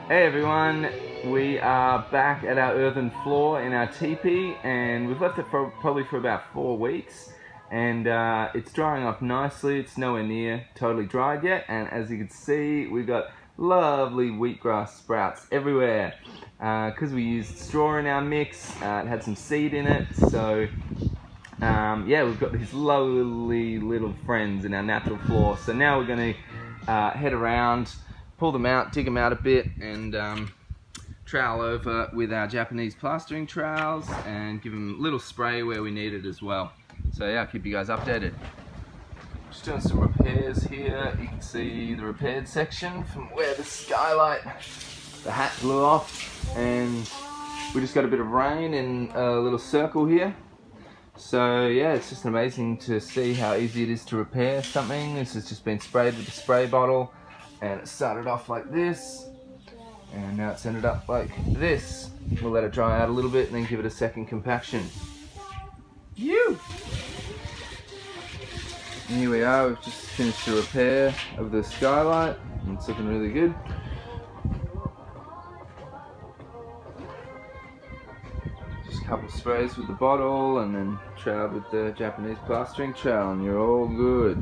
Hey everyone, we are back at our earthen floor in our teepee, and we've left it probably for about 4 weeks, and it's drying off nicely. It's nowhere near totally dried yet, and as you can see, we've got lovely wheatgrass sprouts everywhere because we used straw in our mix. It had some seed in it, so yeah, we've got these lovely little friends in our natural floor. So now we're going to head around, pull them out, dig them out a bit, and trowel over with our Japanese plastering trowels and give them a little spray where we need it as well. So yeah, I'll keep you guys updated. Just doing some repairs here. You can see the repaired section from where the skylight, the hat blew off, and we just got a bit of rain in a little circle here. So yeah, it's just amazing to see how easy it is to repair something. This has just been sprayed with a spray bottle, and it started off like this, and now it's ended up like this. We'll let it dry out a little bit and then give it a second compaction. And here we are, we've just finished the repair of the skylight, and it's looking really good. Just a couple of sprays with the bottle and then trowel with the Japanese plastering trowel, and you're all good.